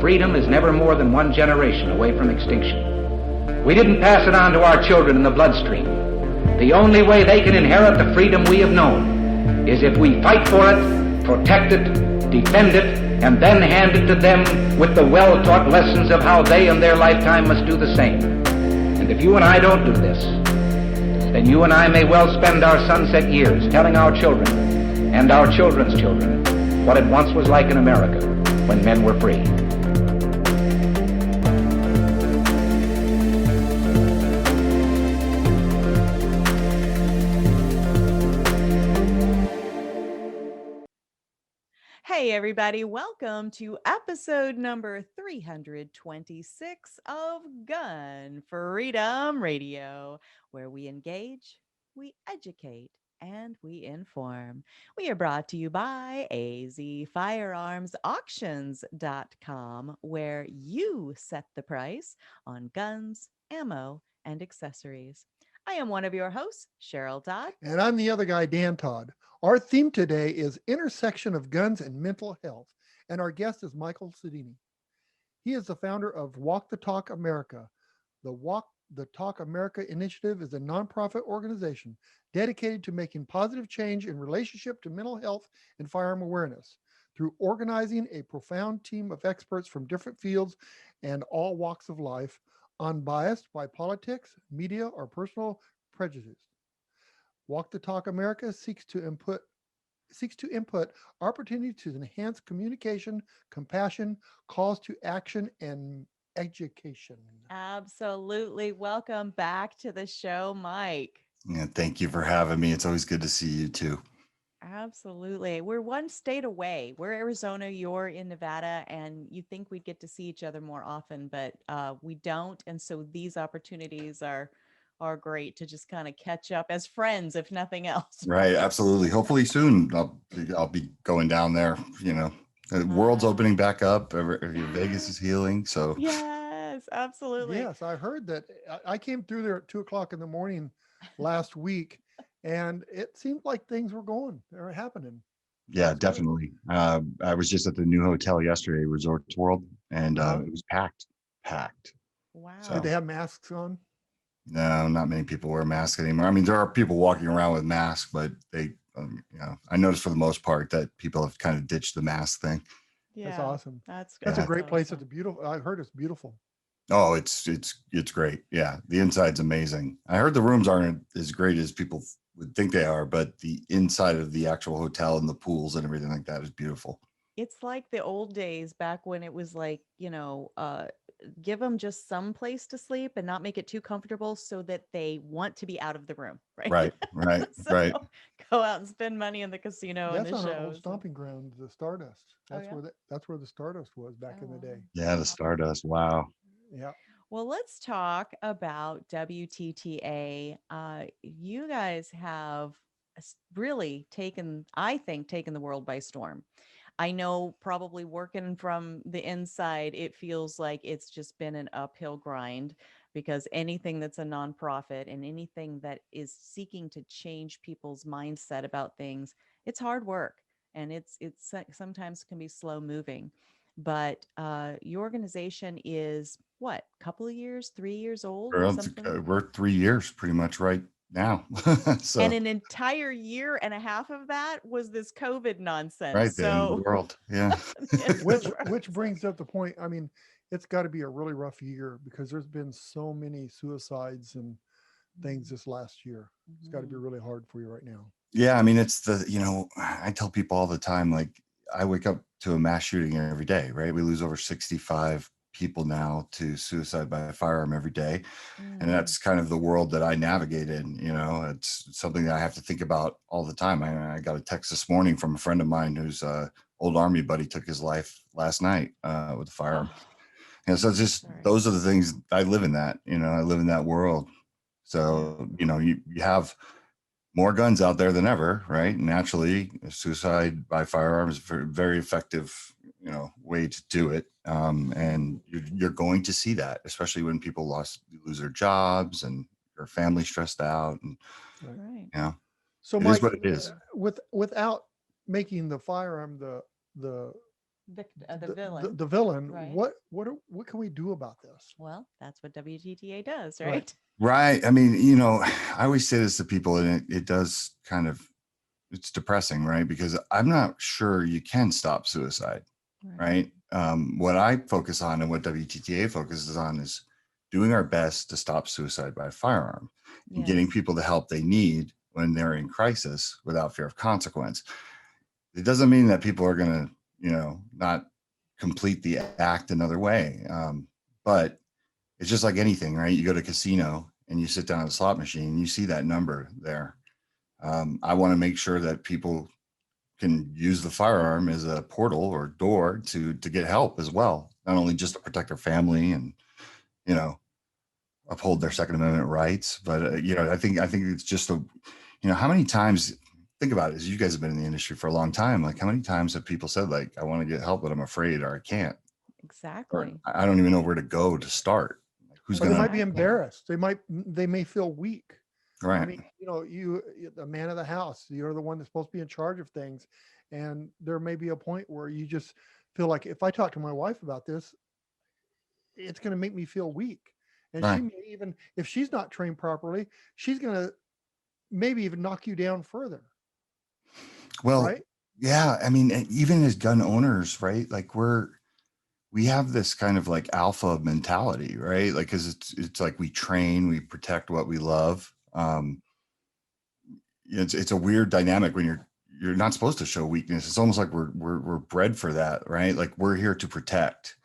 freedom is never more than one generation away from extinction. We didn't pass it on to our children in the bloodstream. The only way they can inherit the freedom we have known is if we fight for it, protect it, defend it, and then hand it to them with the well-taught lessons of how they in their lifetime must do the same. And if you and I don't do this, then you and I may well spend our sunset years telling our children and our children's children what it once was like in America when men were free. Hey everybody, welcome to episode number 326 of Gun Freedom Radio, where we engage, we educate, and we inform. We are brought to you by azfirearmsauctions.com, where you set the price on guns, ammo, and accessories. I am one of your hosts, Cheryl Todd. And I'm the other guy, Dan Todd. Our theme today is intersection of guns and mental health. And our guest is Michael Sodini. He is the founder of Walk the Talk America. The Walk the Talk America initiative is a nonprofit organization dedicated to making positive change in relationship to mental health and firearm awareness through organizing a profound team of experts from different fields and all walks of life, unbiased by politics, media, or personal prejudice. Walk the Talk America seeks to input opportunity to enhance communication, compassion, calls to action, and education. Absolutely. Welcome back to the show, Mike. Yeah, thank you for having me. It's always good to see you too. Absolutely. We're one state away. We're Arizona, you're in Nevada, and you think we'd get to see each other more often, but we don't. And so these opportunities are great to just kind of catch up as friends, if nothing else. Right. Absolutely. Hopefully soon I'll be going down there. You know, the world's opening back up. Vegas is healing. So yes, absolutely. Yes, I heard that. I came through there at 2:00 in the morning last week, and it seemed like things were happening. yeah, definitely. I was just at the new hotel yesterday, Resorts World, and it was packed. Wow. So- Did they have masks on? No, not many people wear masks anymore. I mean, there are people walking around with masks, but they, I noticed for the most part that people have kind of ditched the mask thing. Yeah, That's awesome. That's a great awesome. place. It's beautiful. I heard it's beautiful. Oh, it's great. Yeah, the inside's amazing. I heard the rooms aren't as great as people would think they are, but the inside of the actual hotel and the pools and everything like that is beautiful. It's like the old days back when it was like, give them just some place to sleep and not make it too comfortable so that they want to be out of the room. Right. Right. So Right. Go out and spend money in the casino and That's the on our old shows. stomping ground, the Stardust. Oh, That's yeah? that's where the Stardust was back in the day. Yeah, the Stardust. Wow. Yeah. Well, let's talk about WTTA. You guys have really taken the world by storm. I know probably working from the inside, it feels like it's just been an uphill grind because anything that's a nonprofit and anything that is seeking to change people's mindset about things, it's hard work and it's sometimes can be slow moving. But your organization is what, couple of years, 3 years old? We're 3 years pretty much right now. So and an entire year and a half of that was this COVID nonsense. right there in the world. Yeah. which brings up the point. I mean, it's got to be a really rough year because there's been so many suicides and things this last year. It's got to be really hard for you right now. Yeah, I mean, it's I tell people all the time, like, I wake up to a mass shooting every day, right? We lose over 65 people now to suicide by firearm every day. And that's kind of the world that I navigate in. It's something that I have to think about all the time. I got a text this morning from a friend of mine whose old Army buddy took his life last night with a firearm. And so it's just, those are the things I live in that, I live in that world. So, you have more guns out there than ever, right? Naturally, suicide by firearm is a very effective, way to do it. And you're going to see that, especially when people lose their jobs and their family stressed out. And So it Mike, is what it is. Without making the firearm the The villain. the villain. Right. What can we do about this? Well, that's what WTTA does, Right. right? Right. I mean, you know, I always say this to people, and it does kind of, it's depressing, right? Because I'm not sure you can stop suicide, right? What I focus on and what WTTA focuses on is doing our best to stop suicide by firearm and getting people the help they need when they're in crisis without fear of consequence. It doesn't mean that people are going to, you know, not complete the act another way. But it's just like anything, right? You go to a casino and you sit down at a slot machine, you see that number there. I want to make sure that people can use the firearm as a portal or door to get help as well, not only just to protect their family and, you know, uphold their Second Amendment rights, but you know, I think it's just you know, how many times, think about it, as you guys have been in the industry for a long time, like how many times have people said, like, I want to get help, but I'm afraid, or I can't, Exactly. or I don't even know where to go to start. Who's Or going they might be to, embarrassed. They may feel weak. right? I mean, you know, you, the man of the house, you're the one that's supposed to be in charge of things. And there may be a point where you just feel like, if I talk to my wife about this, it's going to make me feel weak. And she Right. may even, if she's not trained properly, she's going to maybe even knock you down further. Well, right? yeah. I mean, even as gun owners, right? Like we have this kind of like alpha mentality, right? Like, cause it's like we train, we protect what we love. It's a weird dynamic when you're not supposed to show weakness. It's almost like we're bred for that, right? Like we're here to protect.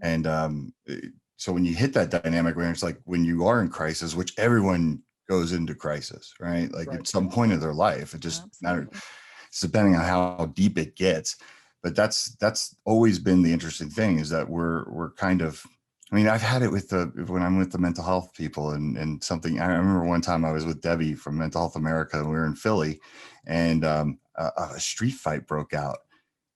And so when you hit that dynamic where it's like when you are in crisis, which everyone goes into crisis, right? Like at some point of their life, it just matters. It's depending on how deep it gets. But that's always been the interesting thing, is that we're kind of, I mean, I've had it with when I'm with the mental health people and something. I remember one time I was with Debbie from Mental Health America, and we were in Philly, and a street fight broke out,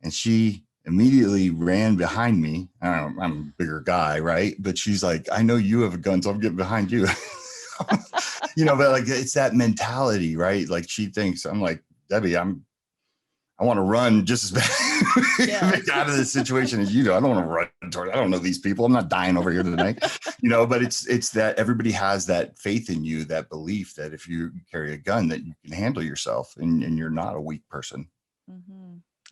and she immediately ran behind me. I don't know, I'm a bigger guy, right? But she's like, I know you have a gun, so I'm getting behind you. You know, but like, it's that mentality, right? Like she thinks, I'm like, Debbie, I want to run just as bad out of this situation as you do. I don't want to run toward, I don't know these people. I'm not dying over here tonight, you know, but it's that everybody has that faith in you, that belief that if you carry a gun, that you can handle yourself and you're not a weak person.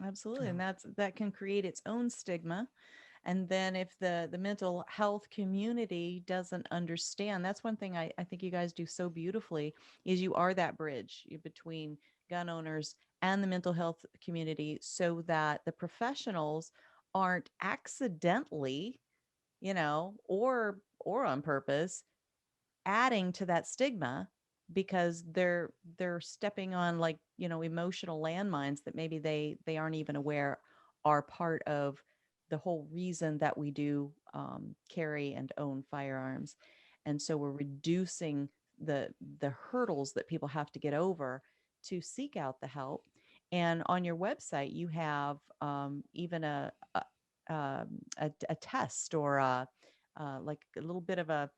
Absolutely. And that can create its own stigma. And then if the mental health community doesn't understand, that's one thing I think you guys do so beautifully, is you are that bridge between gun owners and the mental health community, so that the professionals aren't accidentally, you know, or on purpose, adding to that stigma, because they're stepping on, like, you know, emotional landmines that maybe they aren't even aware are part of the whole reason that we do carry and own firearms. And so we're reducing the hurdles that people have to get over to seek out the help. And on your website, you have even a test, or like a little bit of a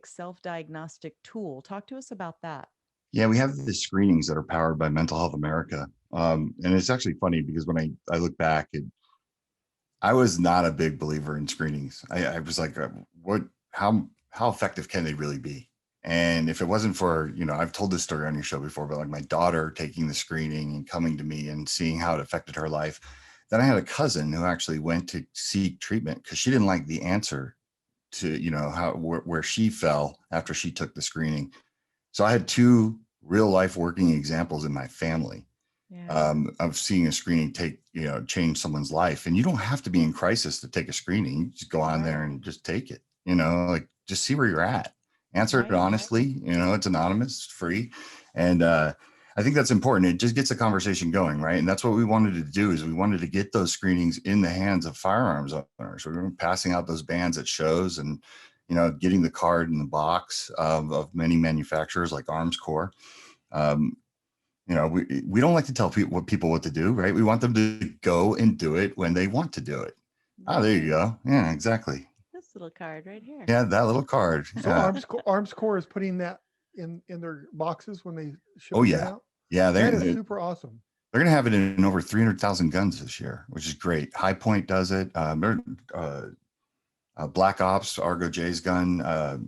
self-diagnostic tool. Talk to us about that. Yeah, we have the screenings that are powered by Mental Health America. And it's actually funny because when I look back, I was not a big believer in screenings. I was like, how effective can they really be? And if it wasn't for, you know, I've told this story on your show before, but like my daughter taking the screening and coming to me and seeing how it affected her life. Then I had a cousin who actually went to seek treatment because she didn't like the answer to, you know, where she fell after she took the screening. So I had two real life working examples in my family of seeing a screening change someone's life. And you don't have to be in crisis to take a screening. You just go on there and just take it, you know, like just see where you're at. Answer it honestly, you know, it's anonymous, it's free. And I think that's important. It just gets the conversation going, right? And that's what we wanted to do, is we wanted to get those screenings in the hands of firearms owners. So we were passing out those bands at shows and, you know, getting the card in the box of many manufacturers like Arms Corps. You know, we don't like to tell people what to do, right? We want them to go and do it when they want to do it. Oh, there you go. Yeah, exactly. This little card right here. Yeah, that little card. So Arms Corps is putting that in their boxes when they ship it out. Yeah, that is super awesome. they're going to have it in over 300,000 guns this year, which is great. High Point does it. Black Ops, Argo J's gun. A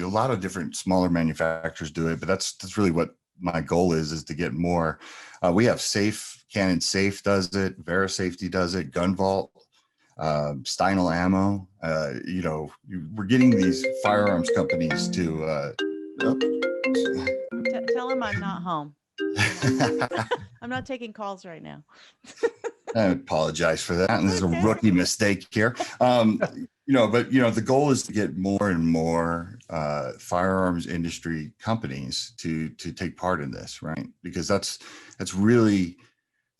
lot of different smaller manufacturers do it, but that's really what my goal is to get more. We have Safe, Canon Safe does it, Vera Safety does it, Gun Vault, Steinel Ammo. We're getting these firearms companies to. Tell him I'm not home. I'm not taking calls right now. I apologize for that. And this is a rookie mistake here. But the goal is to get more and more firearms industry companies to take part in this, right? Because that's really,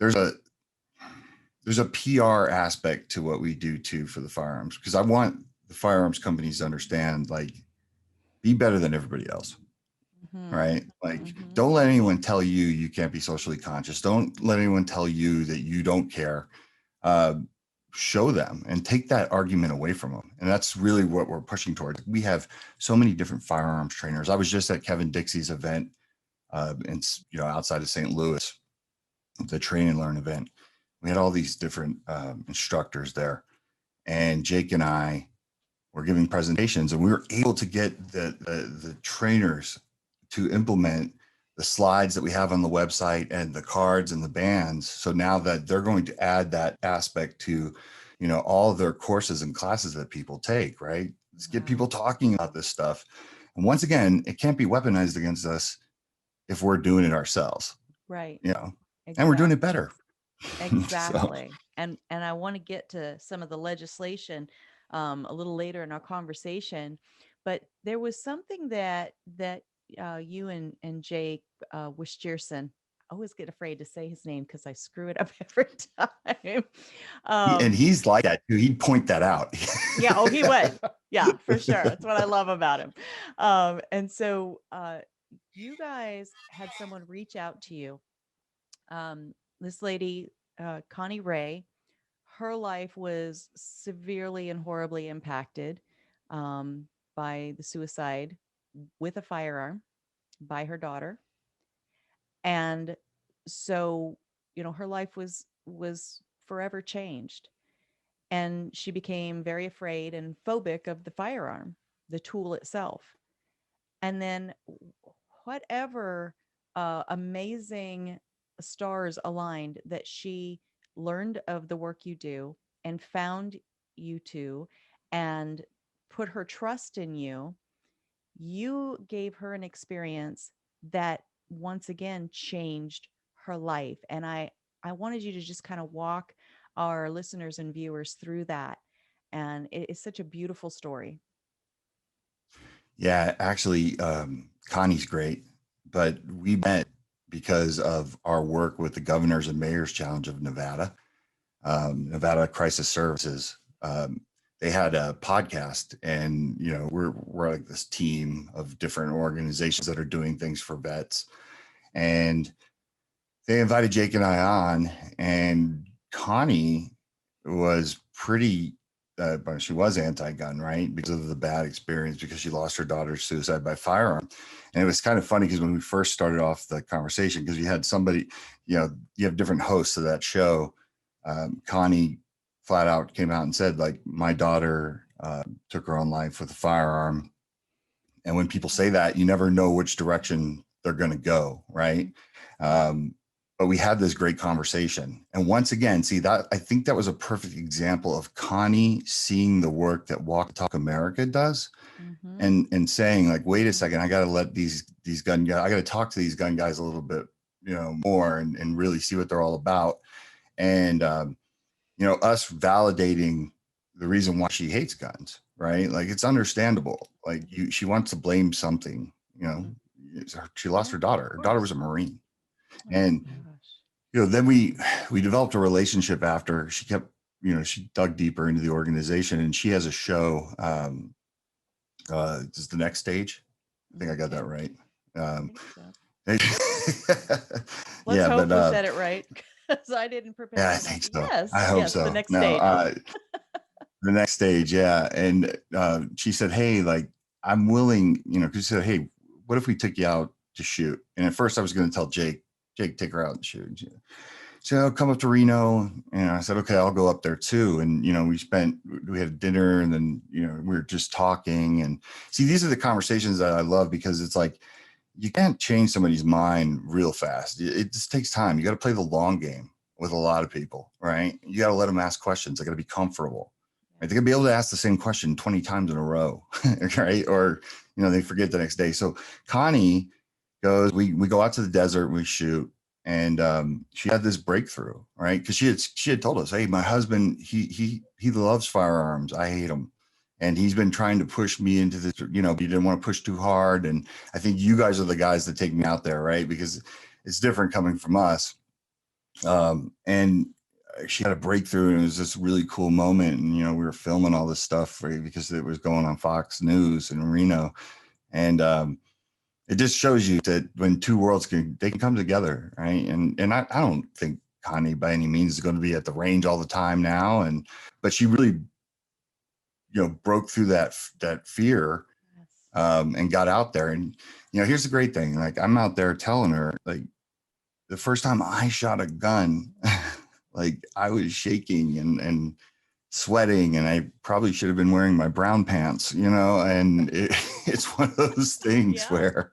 there's a PR aspect to what we do too for the firearms, because I want the firearms companies to understand, like, be better than everybody else. Right? Like, don't let anyone tell you can't be socially conscious. Don't let anyone tell you that you don't care. Show them and take that argument away from them. And that's really what we're pushing towards. We have so many different firearms trainers. I was just at Kevin Dixie's event outside of St. Louis, the train and learn event. We had all these different instructors there, and Jake and I were giving presentations, and we were able to get the trainers to implement the slides that we have on the website and the cards and the bands. So now that they're going to add that aspect to, all of their courses and classes that people take, right? Let's get people talking about this stuff. And once again, it can't be weaponized against us if we're doing it ourselves. Right. Exactly. And we're doing it better. Exactly. And I want to get to some of the legislation a little later in our conversation, but there was something that you and Jake Wischerson, I always get afraid to say his name because I screw it up every time. And he's like that too. He'd point that out. Yeah. Oh, he would. Yeah, for sure. That's what I love about him. And so you guys had someone reach out to you. This lady, Connie Ray, her life was severely and horribly impacted by the suicide with a firearm by her daughter. And so, her life was forever changed. And she became very afraid and phobic of the firearm, the tool itself. And then whatever amazing stars aligned that she learned of the work you do and found you two and put her trust in you. You gave her an experience that once again changed her life. And I wanted you to just kind of walk our listeners and viewers through that. And it's such a beautiful story. Yeah, actually, Connie's great, but we met because of our work with the Governors and Mayors Challenge of Nevada, Nevada Crisis Services. They had a podcast, and we're like this team of different organizations that are doing things for vets, and they invited Jake and I on, and Connie was pretty. But she was anti-gun, right? Because of the bad experience, because she lost her daughter's suicide by firearm. And it was kind of funny because when we first started off the conversation, because you had somebody, you have different hosts of that show. Connie flat out came out and said, like, my daughter took her own life with a firearm. And when people say that, you never know which direction they're going to go, right? But we had this great conversation. And once again, I think that was a perfect example of Connie seeing the work that Walk the Talk America does, and saying, like, wait a second, I got to let these gun guys, I got to talk to these gun guys a little bit, more and really see what they're all about. And, us validating the reason why she hates guns, right? Like, it's understandable. Like, she wants to blame something, she lost her daughter. Her daughter was a Marine. And then we developed a relationship after. She kept, she dug deeper into the organization, and she has a show. Is The Next Stage? I think I got that right. Let's hope we said it right, because I didn't prepare. Yeah, I think so. Yes, I hope so. The Next Stage. The Next Stage, yeah. And she said, hey, like, I'm willing, because she said, hey, what if we took you out to shoot? And at first I was going to tell Jake Jake, take her out and shoot. And so I'll come up to Reno, and I said, okay, I'll go up there too. And, you know, we had dinner, and then, you know, we were just talking. And see, these are the conversations that I love, because it's like, you can't change somebody's mind real fast. It just takes time. You got to play the long game with a lot of people, right? You got to let them ask questions. They got to be comfortable. Right? They got to be able to ask the same question 20 times in a row, right? Or, you know, they forget the next day. So Connie goes, we go out to the desert, we shoot. And she had this breakthrough, right? Because she had told us, hey, my husband, he loves firearms. I hate them. And he's been trying to push me into this, you know, he didn't want to push too hard. And I think you guys are the guys that take me out there, right? Because it's different coming from us. And she had a breakthrough, and it was this really cool moment. And, you know, we were filming all this stuff, right, because it was going on Fox News in Reno. And it just shows you that when two worlds can come together, right? And I don't think Connie by any means is going to be at the range all the time now, but she really, you know, broke through that fear, and got out there. And, you know, here's the great thing: like, I'm out there telling her, like, the first time I shot a gun, like, I was shaking and sweating, and I probably should have been wearing my brown pants, you know, and it's one of those things where,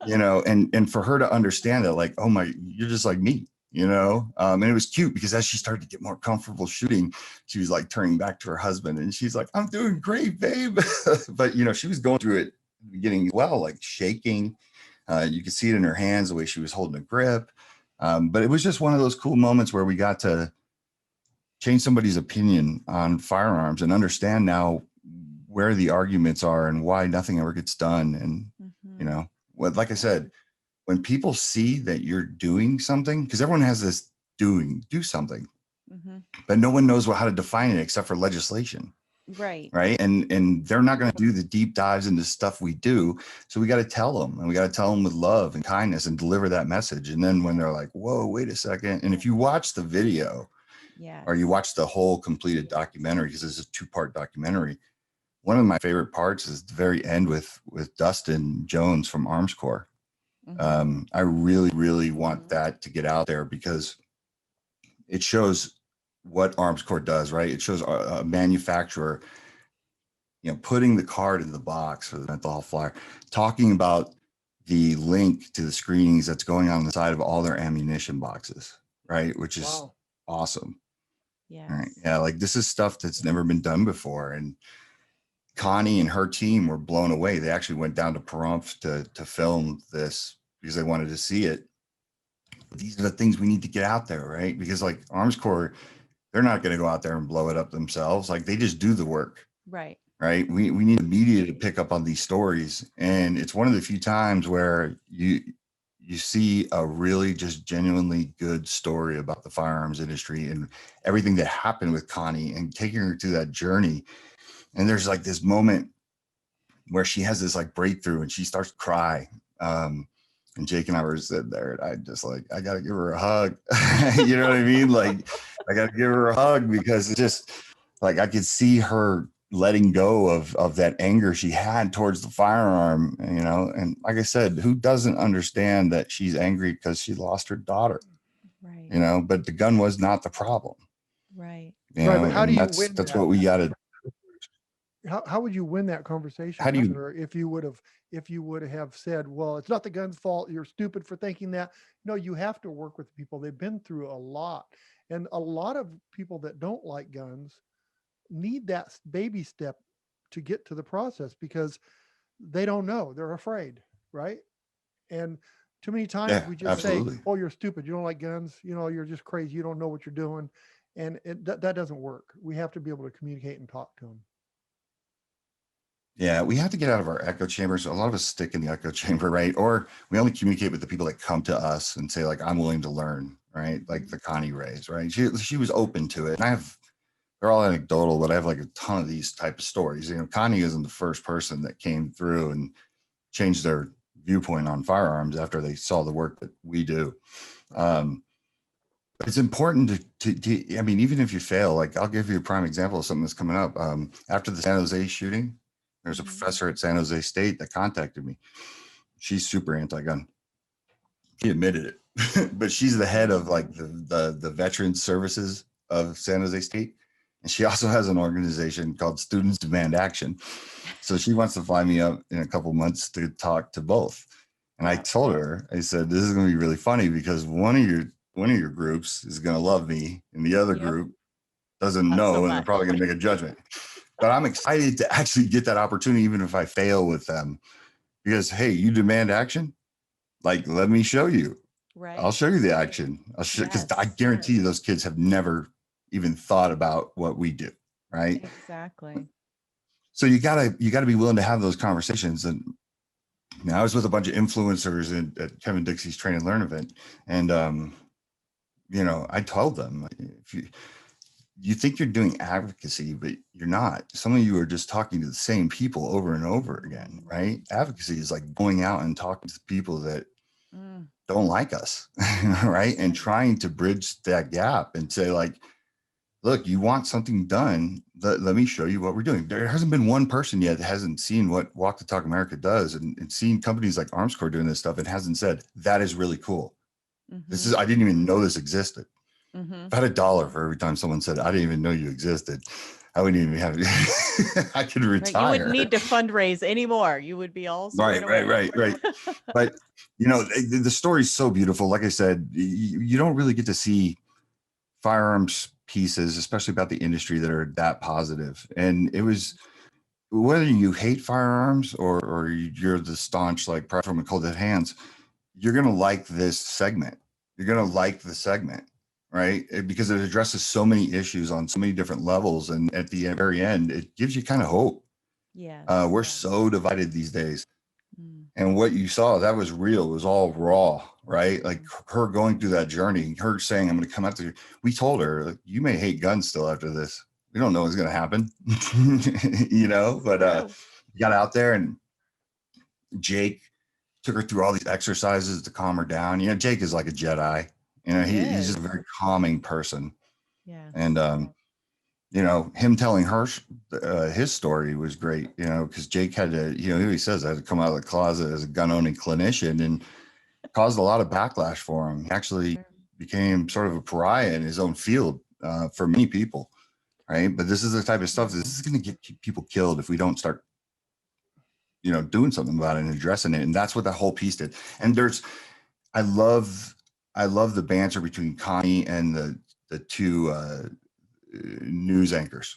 you know, and for her to understand that, like, oh my, you're just like me, you know, and it was cute, because as she started to get more comfortable shooting, she was like turning back to her husband, and she's like, I'm doing great, babe. But, you know, she was going through it at the beginning as well, like shaking. You could see it in her hands, the way she was holding a grip. But it was just one of those cool moments where we got to change somebody's opinion on firearms and understand now where the arguments are and why nothing ever gets done. And, you know, like I said, when people see that you're doing something, because everyone has this do something, but no one knows how to define it except for legislation. Right. Right. And they're not going to do the deep dives into stuff we do. So we got to tell them, and we got to tell them with love and kindness and deliver that message. And then when they're like, whoa, wait a second. And if you watch the video, or you watch the whole completed documentary, because it's a 2-part documentary, one of my favorite parts is the very end with Dustin Jones from Arms Corps. I really, really want that to get out there, because it shows what Arms Corps does, right? It shows a manufacturer, you know, putting the card in the box for the mental health flyer, talking about the link to the screenings that's going on the side of all their ammunition boxes, right? Which is awesome. Yes. Right. Yeah, like, this is stuff that's never been done before. And Connie and her team were blown away. They actually went down to Pahrump to film this because they wanted to see it. But these are the things we need to get out there, right? Because, like, Arms Corps, they're not going to go out there and blow it up themselves. Like, they just do the work. Right. Right. We need the media to pick up on these stories. And it's one of the few times where you see a really just genuinely good story about the firearms industry and everything that happened with Connie and taking her through that journey. And there's like this moment where she has this like breakthrough and she starts to cry. And Jake and I were sitting there, and I just like, I got to give her a hug. You know what I mean? Like, I got to give her a hug, because it's just like, I could see her letting go of that anger she had towards the firearm, you know. And like I said, who doesn't understand that she's angry because she lost her daughter, right? You know, but the gun was not the problem, right? You right, know, but how do you that's win that's that? what we got to. How would you win that conversation How do with you- her if you would have said, well, it's not the gun's fault, you're stupid for thinking that? No, you have to work with people. They've been through a lot, and a lot of people that don't like guns need that baby step to get to the process, because they don't know, they're afraid, right? And too many times Yeah, we just say, absolutely. oh, you're stupid, you don't like guns, you know, you're just crazy, you don't know what you're doing. And that doesn't work. We have to be able to communicate and talk to them. Yeah, we have to get out of our echo chambers. A lot of us stick in the echo chamber, right? Or we only communicate with the people that come to us and say, like, I'm willing to learn, right? Like the Connie Rays, right? She was open to it. And they're all anecdotal, but I have like a ton of these type of stories. You know, Connie isn't the first person that came through and changed their viewpoint on firearms after they saw the work that we do. But it's important to, I mean, even if you fail, like, I'll give you a prime example of something that's coming up. After the San Jose shooting, there's a professor at San Jose State that contacted me. She's super anti-gun. He admitted it, but she's the head of like the Veterans Services of San Jose State. And she also has an organization called Students Demand Action. So she wants to fly me up in a couple months to talk to both. And I told her, I said, this is going to be really funny because one of your groups is going to love me and the other group doesn't Not know, so and they're much. probably going to make a judgment. But I'm excited to actually get that opportunity, even if I fail with them, because, hey, you demand action. Like, let me show you. Right. I'll show you the action. Because I guarantee you those kids have never even thought about what we do. Right. Exactly. So you gotta be willing to have those conversations. And I was with a bunch of influencers at Kevin Dixie's Train and Learn event. And, I told them, if you think you're doing advocacy, but you're not. Some of you are just talking to the same people over and over again, right? Advocacy is like going out and talking to people that don't like us, right? And trying to bridge that gap and say, like, look, you want something done, let me show you what we're doing. There hasn't been one person yet that hasn't seen what Walk the Talk America does and seen companies like Arms Corps doing this stuff and hasn't said, that is really cool. I didn't even know this existed. If I had $1 for every time someone said, I didn't even know you existed, I wouldn't even have I could retire. Right. You wouldn't need to fundraise anymore. You would be all right. But the story's so beautiful. Like I said, you don't really get to see firearms pieces, especially about the industry, that are that positive. And it was, whether you hate firearms or you're the staunch, like Pride from a Cold Dead Hands, you're going to like this segment. You're going to like the segment, right? Because it addresses so many issues on so many different levels. And at the very end, it gives you kind of hope. Yeah. We're so divided these days. And what you saw, that was real. It was all raw, right? Like her going through that journey, her saying, I'm going to come out to you. We told her, like, you may hate guns still after this. We don't know what's going to happen, but got out there, and Jake took her through all these exercises to calm her down. Jake is like a Jedi. He's just a very calming person. Yeah. And, him telling her his story was great, because Jake had to, he says, I had to come out of the closet as a gun owning clinician, and caused a lot of backlash for him. He actually became sort of a pariah in his own field for many people. Right. But this is the type of stuff that is going to get people killed if we don't start, doing something about it and addressing it. And that's what that whole piece did. And I love the banter between Connie and the two news anchors.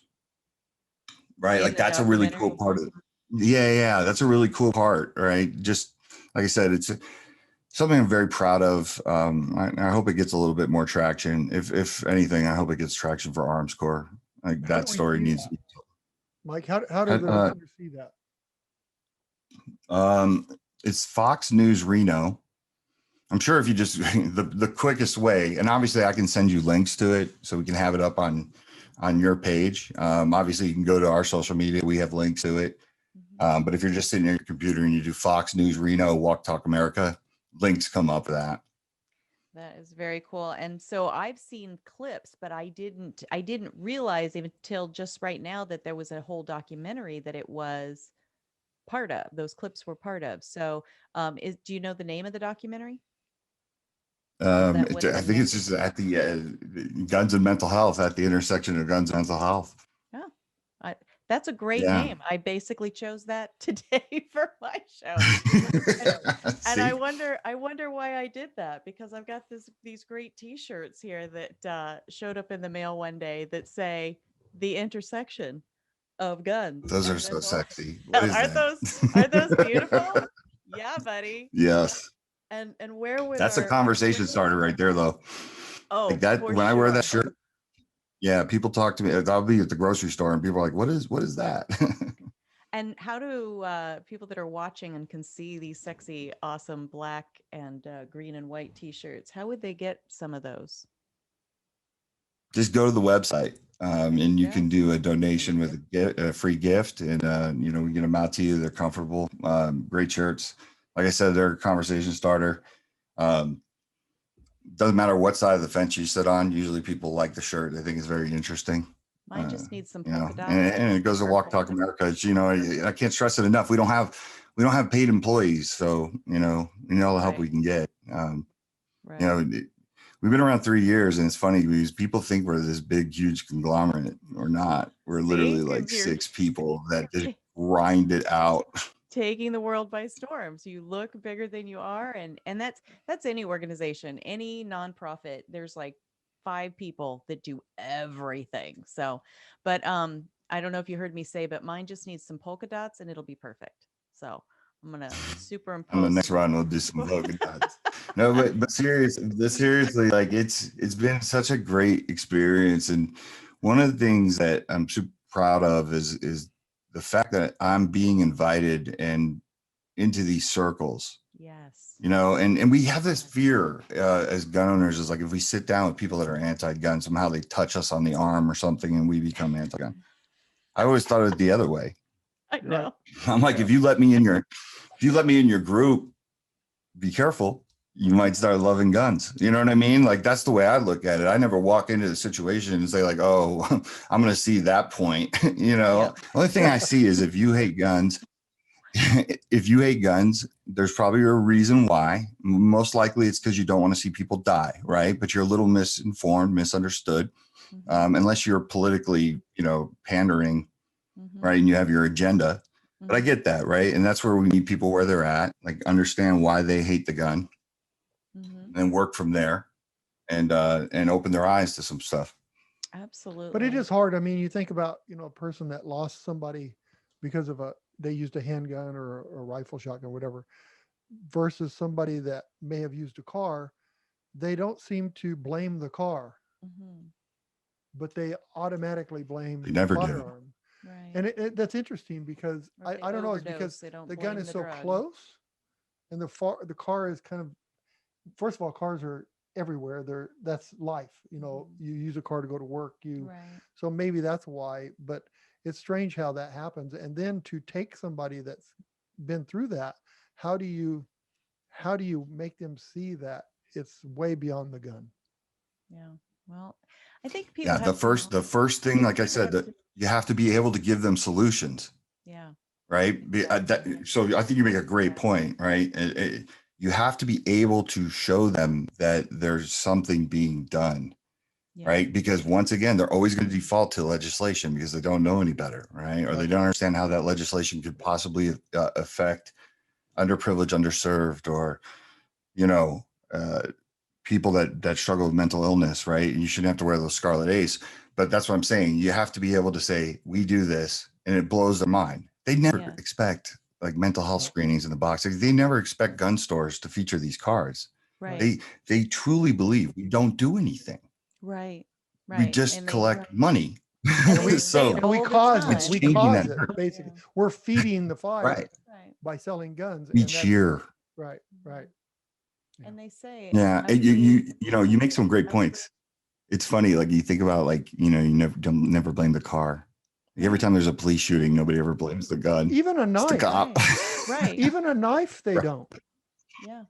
Right. Like, that's a really cool part of it. Yeah. That's a really cool part. Right. Just like I said, it's something I'm very proud of. I hope it gets a little bit more traction. If anything, I hope it gets traction for Arms Corps. Like, that story needs to be told. Mike, how do the listeners see that? It's Fox News Reno. I'm sure if you just the quickest way, and obviously I can send you links to it so we can have it up on your page. Obviously you can go to our social media. We have links to it. But if you're just sitting at your computer and you do Fox News Reno, Walk Talk America, links come up that. That is very cool. And so I've seen clips, but I didn't realize even until just right now that there was a whole documentary that it was part of. Those clips were part of. So do you know the name of the documentary? I think it's just at the Guns and Mental Health, at the intersection of guns and mental health. Oh, that's a great name. I basically chose that today for my show. And I wonder why I did that, because I've got these great T-shirts here that showed up in the mail one day that say the intersection of guns. Those are so sexy. Are those beautiful? Yeah, buddy. Yes. And where would that's a conversation starter right there, though. Oh, like that when I wear that shirt. Yeah, people talk to me. I'll be at the grocery store and people are like, what is that? And how do people that are watching and can see these sexy, awesome black and green and white T-shirts, how would they get some of those? Just go to the website and you can do a donation with a free gift, and we get them out to you. They're comfortable, great shirts. Like I said, they're a conversation starter. Doesn't matter what side of the fence you sit on. Usually people like the shirt. They think it's very interesting. Mine just needs some polka dots. And it goes to Walk Talk America. I can't stress it enough. We don't have we don't have paid employees. So, all the help Right. we can get. Right. We've been around 3 years, and it's funny because people think we're this big, huge conglomerate. We're not. We're literally See, like you're 6 people that just ta- grind it out. taking the world by storm. So you look bigger than you are, and that's any organization, any nonprofit. There's like 5 people that do everything. So, but I don't know if you heard me say, but mine just needs some polka dots and it'll be perfect. So I'm gonna On the superimpose next some. run, we'll do some polka dots. No, but seriously, like it's been such a great experience, and one of the things that I'm super proud of is the fact that I'm being invited and into these circles. Yes. And we have this fear as gun owners, is like if we sit down with people that are anti-gun, somehow they touch us on the arm or something and we become anti-gun. I always thought it the other way. I Right. know. I'm like, if you let me in your group, be careful. You might start loving guns. You know what I mean? Like, that's the way I look at it. I never walk into the situation and say like, oh, I'm going to see that point. Yep. The only thing I see is if you hate guns, there's probably a reason why. Most likely it's because you don't want to see people die, right? But you're a little misinformed, misunderstood, Mhm. unless you're politically, pandering, Mhm. right? And you have your agenda. But I Mhm. get that, right? And that's where we need people where they're at, like understand why they hate the gun, Mhm. and work from there, and open their eyes to some stuff. Absolutely. But it is hard. I mean, you think about, a person that lost somebody because of they used a handgun or a rifle shotgun, whatever, versus somebody that may have used a car. They don't seem to blame the car, Mhm. but they automatically blame They the never do. firearm. Right. And that's interesting because Or if they I don't know, it's overdose, because they don't the gun blame is the so drug. close and the car is kind of, first of all, cars are everywhere. That's life. Mhm. You use a car to go to work. Right. So maybe that's why, but it's strange how that happens. And then to take somebody that's been through that, how do you make them see that it's way beyond the gun? Yeah. Well, I think people Yeah, have to know. the first thing, like I said, that you have to be able to give them solutions, Yeah. right? So I think you make a great point, right? You have to be able to show them that there's something being done, Yeah. right? Because once again, they're always going to default to legislation because they don't know any better, right? Or they don't understand how that legislation could possibly affect underprivileged, underserved, or you know, uh, people that struggle with mental illness, right? And you shouldn't have to wear those scarlet ace. But that's what I'm saying. You have to be able to say, we do this, and it blows their mind. They never Yes. expect like mental health No. screenings in the box. Like, they never expect gun stores to feature these cards. Right. They truly believe we don't do anything. Right. We Right. just collect money. and they So say And we all the cause time. it. it's We changing cause that. it basically. Yeah. We're feeding the fire Right. Right. by selling guns, and Each that's year. right. Right. Yeah. And they say Yeah. I You make some great points. It's funny, like you think about, like, you never blame the car. Like, every time there's a police shooting, nobody ever blames the gun. Even a It's the knife. cop. Right. Even a knife, they don't. Yeah.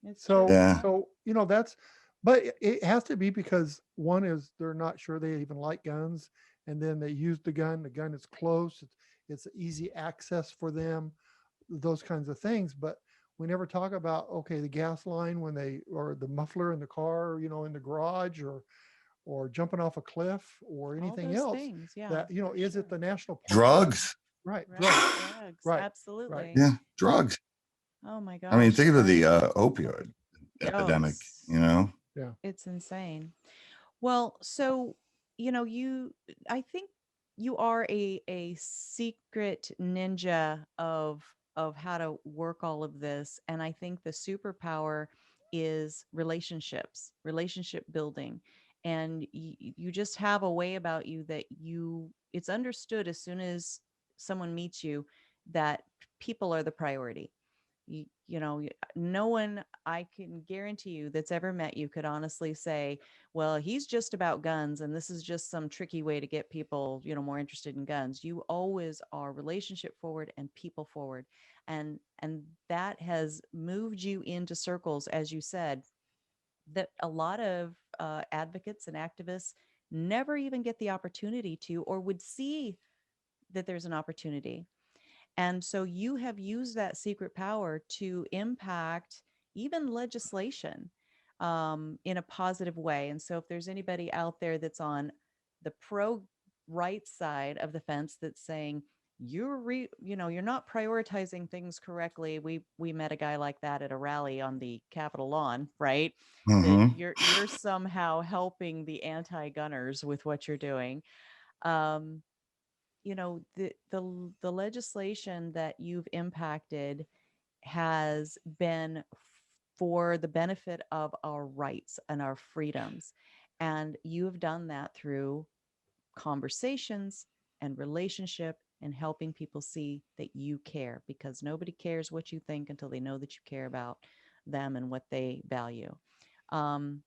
It's So true. Yeah. so that's, but it has to be because one is they're not sure they even like guns, and then they use the gun. The gun is close. It's easy access for them. Those kinds of things, but we never talk about, okay, the gas line when or the muffler in the car, in the garage, or jumping off a cliff or All anything those else. things. Yeah. That for is sure. it the national park? Drugs. Right, Right. drugs. Drugs. Right. Absolutely. Yeah. Drugs. Oh my I mean, gosh. think of the opioid Oh, epidemic, you know? Yeah. it's insane. Well, so I think you are a secret ninja of how to work all of this, and I think the superpower is relationships, relationship building, and you just have a way about you that it's understood as soon as someone meets you that people are the priority. No one I can guarantee you that's ever met you could honestly say, well, he's just about guns and this is just some tricky way to get people, more interested in guns. You always are relationship forward and people forward. And that has moved you into circles, as you said, that a lot of advocates and activists never even get the opportunity to or would see that there's an opportunity. And so you have used that secret power to impact even legislation in a positive way. And so if there's anybody out there that's on the pro right side of the fence that's saying, you're not prioritizing things correctly. We met a guy like that at a rally on the Capitol lawn, right? That Mm-hmm. you're somehow helping the anti-gunners with what you're doing. Um, the legislation that you've impacted has been for the benefit of our rights and our freedoms. And you have done that through conversations and relationship and helping people see that you care, because nobody cares what you think until they know that you care about them and what they value. Um,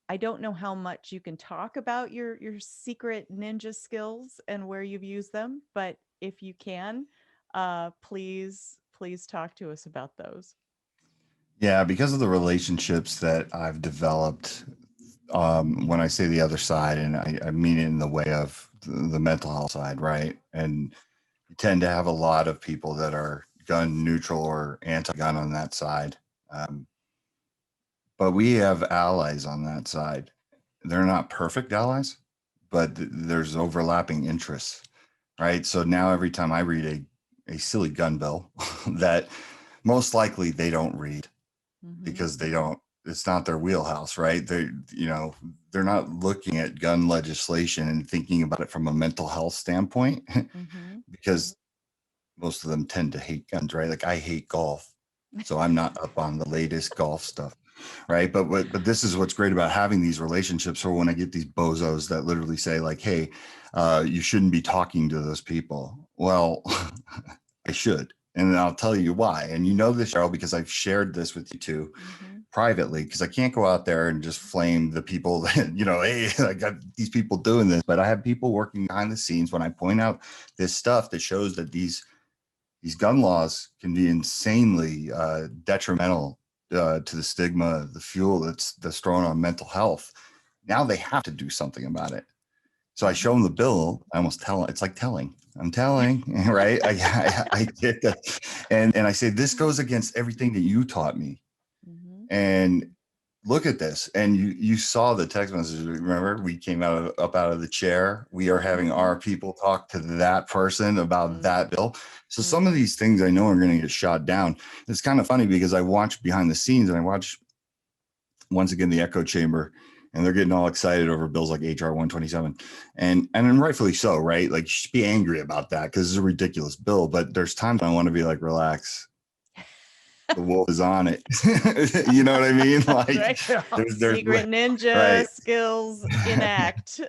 I don't know how much you can talk about your secret ninja skills and where you've used them, but if you can, please talk to us about those. Yeah, because of the relationships that I've developed, when I say the other side, and I mean it in the way of the mental health side, right? And you tend to have a lot of people that are gun neutral or anti-gun on that side. But we have allies on that side. They're not perfect allies, but there's overlapping interests, right? So now every time I read a silly gun bill that most likely they don't read because they don't, it's not their wheelhouse, right? They're not looking at gun legislation and thinking about it from a mental health standpoint because most of them tend to hate guns, right? Like I hate golf, so I'm not up on the latest golf stuff, right? But this is what's great about having these relationships. Or when I get these bozos that literally say like, "Hey, you shouldn't be talking to those people." Well, I should, and I'll tell you why. And you know this, Cheryl, because I've shared this with you too privately, because I can't go out there and just flame the people that, hey, I got these people doing this, but I have people working behind the scenes when I point out this stuff that shows that these gun laws can be insanely detrimental to the stigma, the fuel that's thrown on mental health. Now they have to do something about it. So I show them the bill. I almost tell, it's like telling. I'm telling, right? I get that. And I say, this goes against everything that you taught me. And look at this. And you saw the text messages. Remember, we came up out of the chair. We are having our people talk to that person about that bill. So some of these things I know are going to get shot down. It's kind of funny because I watch behind the scenes and I watch once again the echo chamber, and they're getting all excited over bills like HR 127, and rightfully so, right? Like you should be angry about that because it's a ridiculous bill. But there's times I want to be like, relax. The wolf is on it. You know what I mean? Like there's secret ninja skills enact.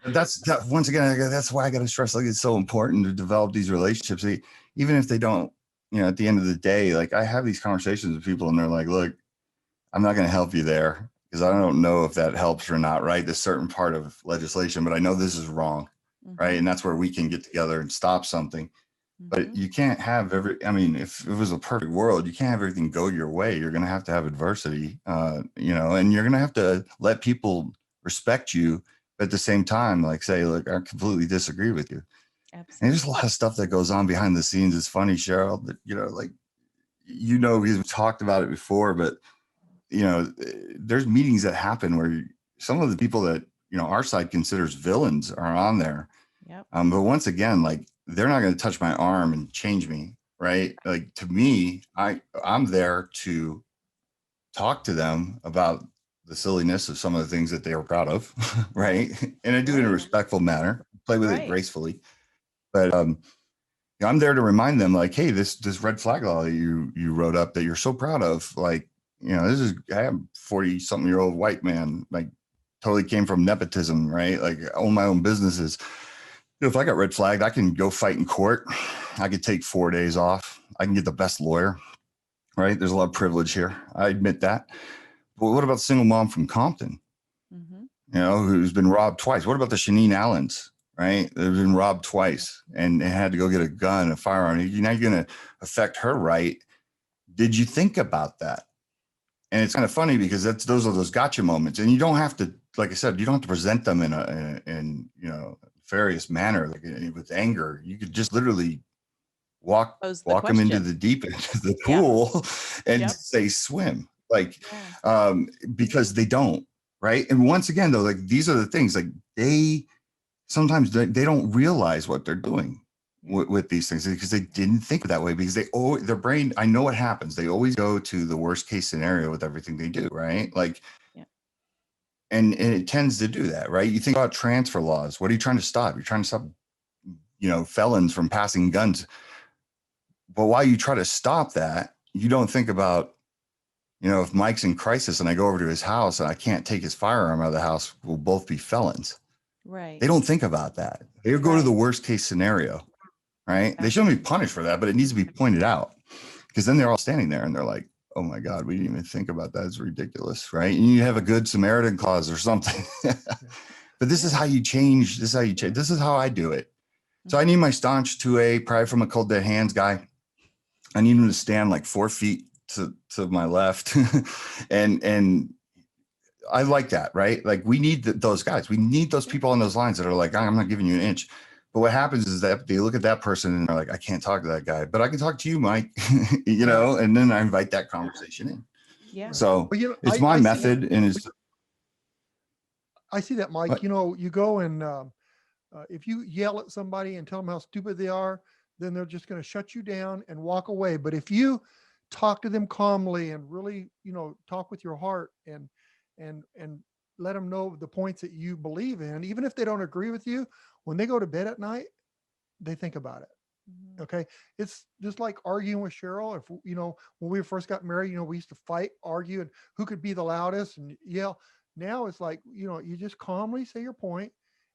That's once again, that's why I got to stress, like, it's so important to develop these relationships. Even if they don't, at the end of the day, like I have these conversations with people and they're like, look, I'm not going to help you there because I don't know if that helps or not, right? This certain part of legislation, but I know this is wrong, right? And that's where we can get together and stop something. But you can't have if it was a perfect world, you can't have everything go your way. You're going to have adversity, and you're going to have to let people respect you. But at the same time, like say, look, I completely disagree with you. Absolutely. And there's a lot of stuff that goes on behind the scenes. It's funny, Cheryl, that, we've talked about it before, but, there's meetings that happen where some of the people that, our side considers villains are on there. Yep. But once again, like, they're not going to touch my arm and change me, right? Like to me, I'm there to talk to them about the silliness of some of the things that they are proud of, right? And I do it in a respectful manner, play with it gracefully. But I'm there to remind them, like, hey, this red flag law that you wrote up that you're so proud of, like, I am 40-something-year-old white man, like totally came from nepotism, right? Like I own my own businesses. If I got red flagged, I can go fight in court. I could take 4 days off. I can get the best lawyer, right? There's a lot of privilege here. I admit that. But what about the single mom from Compton, who's been robbed twice? What about the Shanine Allens, right? They've been robbed twice and had to go get a gun, a firearm. Now you're going to affect her right. Did you think about that? And it's kind of funny because those are those gotcha moments. And you don't have to, like I said, you don't have to present them in nefarious manner, like with anger, you could just literally walk Pose the them into question. the deep end of the Yeah. pool and Yep. say swim, like Yeah. because they don't, right? And once again, though, like these are the things, like sometimes they don't realize what they're doing with these things, because they didn't think that way, because their brain, I know what happens. They always go to the worst case scenario with everything they do, right? Like, and it tends to do that, right? You think about transfer laws. What are you trying to stop? You're trying to stop, felons from passing guns. But while you try to stop that, you don't think about, if Mike's in crisis and I go over to his house and I can't take his firearm out of the house, we'll both be felons. Right. They don't think about that. They go to the worst case scenario, right? They shouldn't be punished for that, but it needs to be pointed out, because then they're all standing there and they're like, oh my God, we didn't even think about that. It's ridiculous, right? And you have a good Samaritan clause or something. But this is how you change. This is how you change. This is how I do it. So I need my staunch 2A pride from a cold dead hands guy. I need him to stand like 4 feet to my left. and I like that, right? Like we need those guys. We need those people on those lines that are like, I'm not giving you an inch. But what happens is that they look at that person and they're like, I can't talk to that guy, but I can talk to you, Mike, and then I invite that conversation in. Yeah. So Well, it's my method. And it's, I see that, Mike. What? You go and if you yell at somebody and tell them how stupid they are, then they're just going to shut you down and walk away. But if you talk to them calmly and really, talk with your heart and let them know the points that you believe in, even if they don't agree with you, when they go to bed at night, they think about it. Okay. It's just like arguing with Cheryl. If, when we first got married, we used to fight, argue, and who could be the loudest and yell. Now it's like, you just calmly say your point,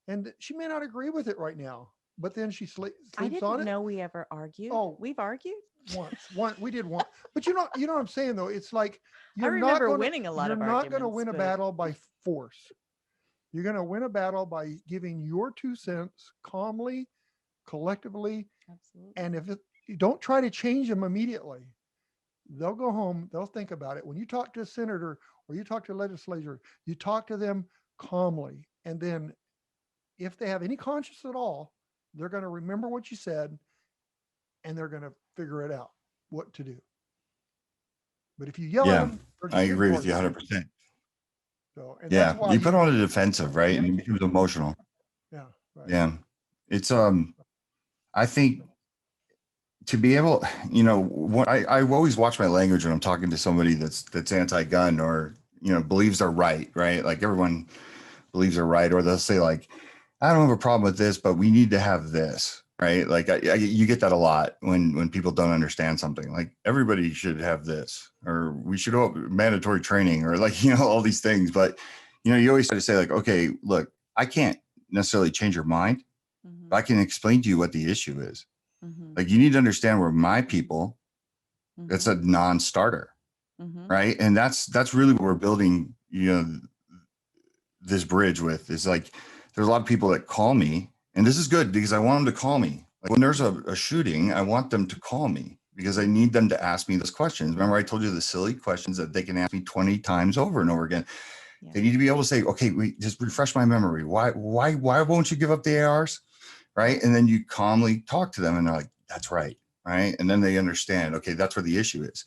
and she may not agree with it right now, but then she sleeps on it. I didn't know we ever argued. Oh, we've argued once. We did one, but you know what I'm saying though. It's like I remember winning a lot of arguments. You're not going to win a battle by force. You're going to win a battle by giving your 2 cents calmly, collectively. Absolutely. And if you don't try to change them immediately, they'll go home. They'll think about it. When you talk to a senator or you talk to a legislator, you talk to them calmly. And then if they have any conscience at all, they're going to remember what you said and they're going to figure it out what to do. But if you yell at them, I agree with you 100%. So, you put on a defensive, right? And it becomes emotional. Yeah. Right. Yeah. It's, I think to be able, I always watch my language when I'm talking to somebody that's anti-gun or, believes they're right? Like everyone believes they're right, or they'll say like, I don't have a problem with this, but we need to have this, right? Like you get that a lot when people don't understand something. Like everybody should have this, or we should have mandatory training, or like, all these things. But, you always try to say like, okay, look, I can't necessarily change your mind, but I can explain to you what the issue is. Like you need to understand where my people, it's a non-starter, right? And that's really what we're building, this bridge with. Is like, there's a lot of people that call me, and this is good because I want them to call me. Like when there's a shooting, I want them to call me because I need them to ask me those questions. Remember, I told you the silly questions that they can ask me 20 times over and over again. Yeah. They need to be able to say, okay, just refresh my memory. Why won't you give up the ARs? Right. And then you calmly talk to them and they're like, that's right. Right. And then they understand, okay, that's where the issue is.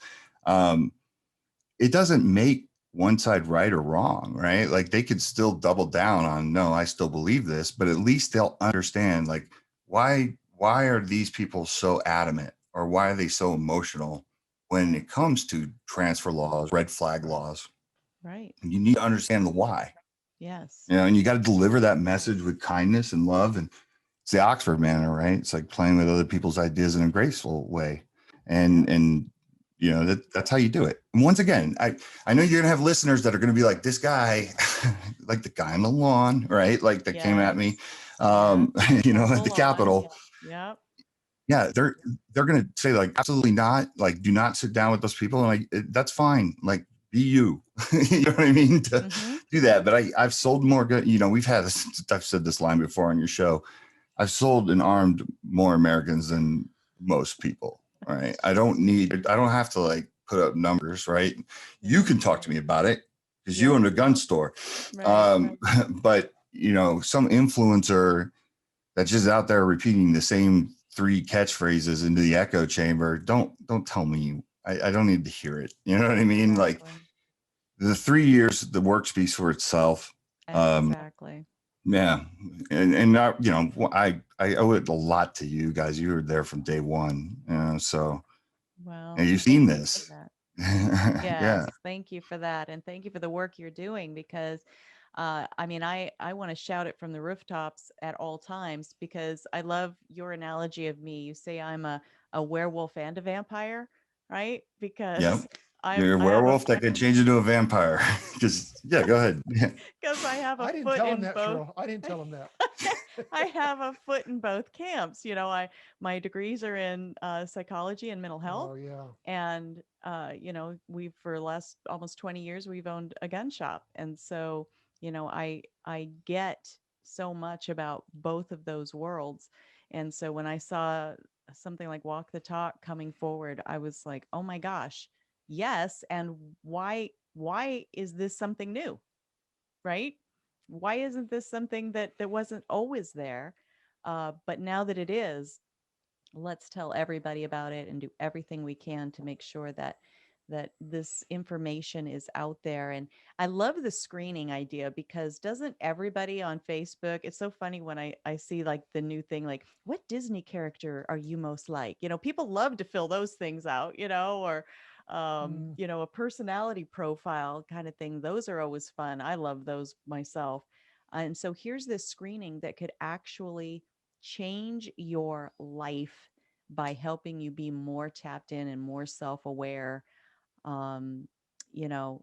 It doesn't make one side right or wrong, right? Like they could still double down on, no, I still believe this, but at least they'll understand like, why are these people so adamant, or why are they so emotional when it comes to transfer laws, red flag laws? Right. You need to understand the why. Yes. And you got to deliver that message with kindness and love. And it's the Oxford manner, right? It's like playing with other people's ideas in a graceful way. And that's how you do it. And once again, I know you're gonna have listeners that are gonna be like, this guy, like the guy on the lawn, right? Like that came at me, at the Capitol. Yeah. Yeah, they're gonna say like, absolutely not. Like, do not sit down with those people. And that's fine. Like, be you. You know what I mean? To do that. But I've sold more good. I've said this line before on your show. I've sold and armed more Americans than most people. Right. I don't have to like put up numbers, right? You can talk to me about it because you own a gun store. Right. But some influencer that's just out there repeating the same 3 catchphrases into the echo chamber, don't tell me. I don't need to hear it. You know what I mean? Like Exactly. the 3 years, the work speaks for itself. Exactly. Yeah. And not, you know, I owe it a lot to you guys. You were there from day one. So Well, and you've thank seen you for this. that. Yeah. Yes, thank you for that. And thank you for the work you're doing because I mean, I want to shout it from the rooftops at all times because I love your analogy of me. You say I'm a werewolf and a vampire, right? Yep. Because You're a I have a werewolf that can change into a vampire. Because yeah, go ahead. Yeah. because I have a I didn't foot tell him in that, both. Cheryl. I didn't tell him that. I have a foot in both camps. You know, my degrees are in psychology and mental health, Oh yeah. and you know, we've for the last almost 20 years we've owned a gun shop, and so you know, I get so much about both of those worlds, and so when I saw something like Walk the Talk coming forward, I was like, oh my gosh, yes, and why is this something new? Right? Why isn't this something that wasn't always there? But now that it is, let's tell everybody about it and do everything we can to make sure that this information is out there. And I love the screening idea because doesn't everybody on Facebook, it's so funny when I see like the new thing, like what Disney character are you most like? You know, people love to fill those things out, you know, or Mm. you know, a personality profile kind of thing. Those are always fun. I love those myself. And so here's this screening that could actually change your life by helping you be more tapped in and more self-aware. um you know,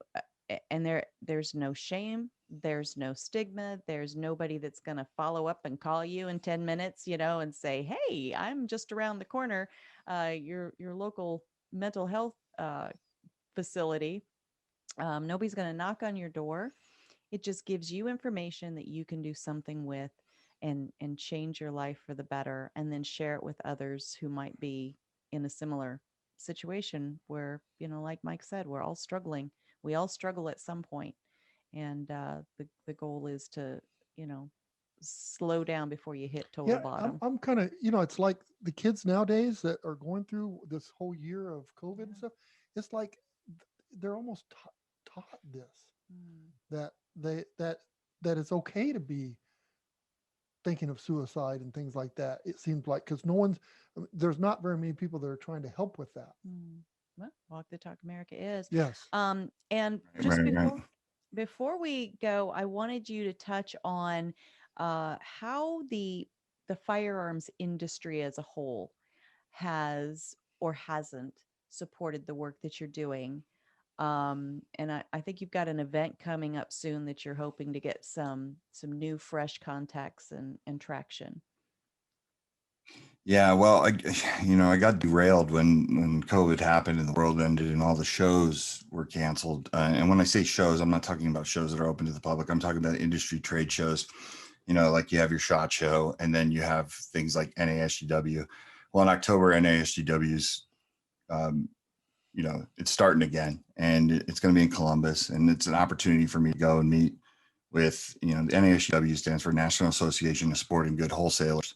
and there's no shame, there's no stigma, there's nobody that's going to follow up and call you in 10 minutes, you know, and say, hey, I'm just around the corner, your local mental health facility. Nobody's going to knock on your door. It just gives you information that you can do something with and change your life for the better, and then share it with others who might be in a similar situation where, you know, like Mike said, we're all struggling. We all struggle at some point. And the goal is to, you know, slow down before you hit total Yeah, bottom. I'm kind of, you know, it's like the kids nowadays that are going through this whole year of COVID and stuff. It's like they're almost taught this, Mm. that that it's okay to be thinking of suicide and things like that. It seems like because no one's there's not very many people that are trying to help with that. Mm. Well, Walk the Talk America is. Yes. And just Right. before we go, I wanted you to touch on how the firearms industry as a whole has or hasn't supported the work that you're doing. And I think you've got an event coming up soon that you're hoping to get some new fresh contacts and traction. Yeah, well, I got derailed when COVID happened and the world ended and all the shows were canceled. And when I say shows, I'm not talking about shows that are open to the public. I'm talking about industry trade shows. You know, like you have your SHOT Show, and then you have things like NASGW. Well, in October, NASGW's, you know, it's starting again, and it's going to be in Columbus, and it's an opportunity for me to go and meet with, you know, the NASGW stands for National Association of Sporting Good Wholesalers.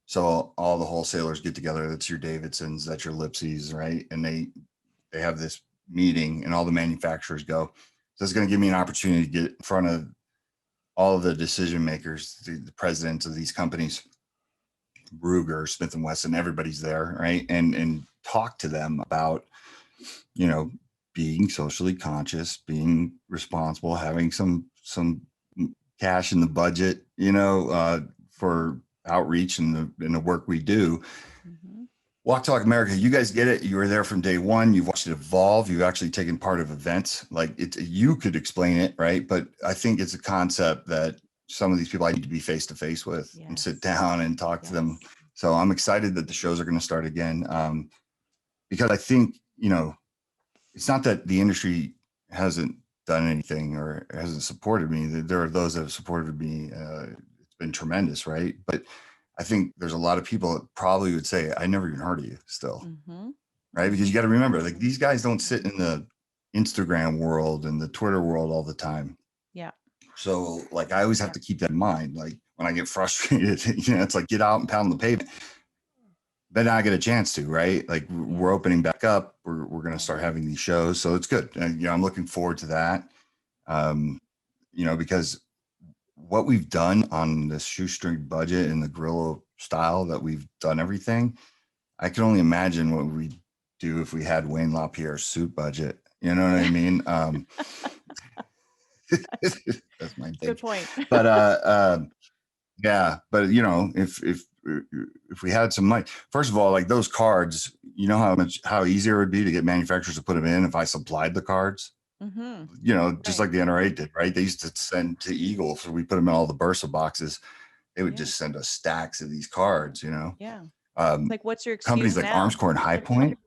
So all the wholesalers get together. That's your Davidsons, that's your Lipsies, right? And they have this meeting, and all the manufacturers go. So it's going to give me an opportunity to get in front of all of the decision makers, the presidents of these companies, Ruger, Smith and Wesson, everybody's there, right? And talk to them about, you know, being socially conscious, being responsible, having some cash in the budget, you know, for outreach and the work we do. Mm-hmm. Walk Talk America, you guys get it. You were there from day one. You've watched it evolve. You've actually taken part of events. Like you could explain it, right? But I think it's a concept that some of these people I need to be face to face with and sit Yes. down and talk to them. Yes. So I'm excited that the shows are going to start again, because I think, you know, it's not that the industry hasn't done anything or hasn't supported me. There are those that have supported me. It's been tremendous, right? But I think there's a lot of people that probably would say, I never even heard of you still, Mm-hmm. right? Because you got to remember, like, these guys don't sit in the Instagram world and the Twitter world all the time. Yeah. So like, I always have to keep that in mind. Like, when I get frustrated, it's like get out and pound the pavement. But now I get a chance to, right? Like we're opening back up. We're going to start having these shows. So it's good. And, I'm looking forward to that. Because what we've done on the shoestring budget and the guerrilla style that we've done everything, I can only imagine what we'd do if we had Wayne LaPierre's suit budget. You know what I mean? That's my Good point. But yeah, but if we had some money, first of all, like those cards, how easier it would be to get manufacturers to put them in if I supplied the cards. Just like the NRA did, right? They used to send to Eagle, so we put them in all the Bursa boxes. They would just send us stacks of these cards, Yeah. Like what's your excuse companies like now? Arms Corps and High Point.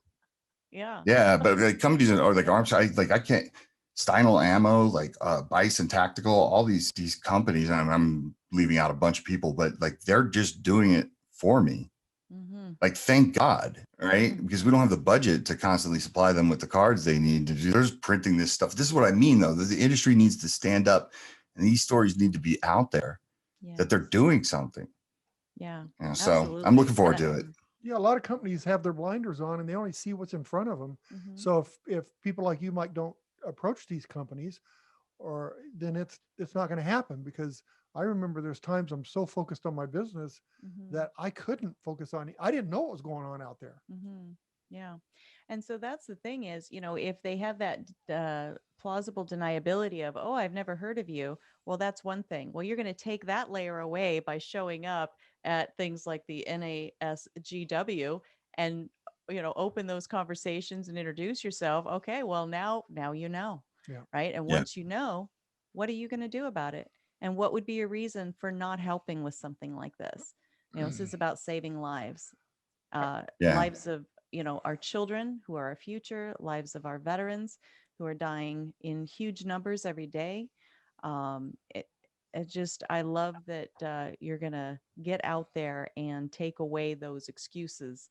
Yeah, but like companies or like Arms, I can't. Steinel Ammo, like Bison Tactical, all these companies, and I'm leaving out a bunch of people, but like they're just doing it for me. Like, thank God, right? Because we don't have the budget to constantly supply them with the cards they need to do. There's printing this stuff. This is what I mean, though. The industry needs to stand up, and these stories need to be out there that they're doing something. Yeah. So absolutely. I'm looking forward to it. Yeah, a lot of companies have their blinders on and they only see what's in front of them. So if people like you, Mike, don't approach these companies, or then it's not going to happen, because I remember there's times I'm so focused on my business that I couldn't focus on. I didn't know what was going on out there. Yeah. And so that's the thing is, if they have that plausible deniability of, oh, I've never heard of you. Well, that's one thing. Well, you're going to take that layer away by showing up at things like the NASGW and, open those conversations and introduce yourself. Okay, well, now you know. Yeah. Right. And once you know, what are you going to do about it? And what would be your reason for not helping with something like this? This is about saving lives, lives of, our children who are our future, lives of our veterans who are dying in huge numbers every day. I love that you're going to get out there and take away those excuses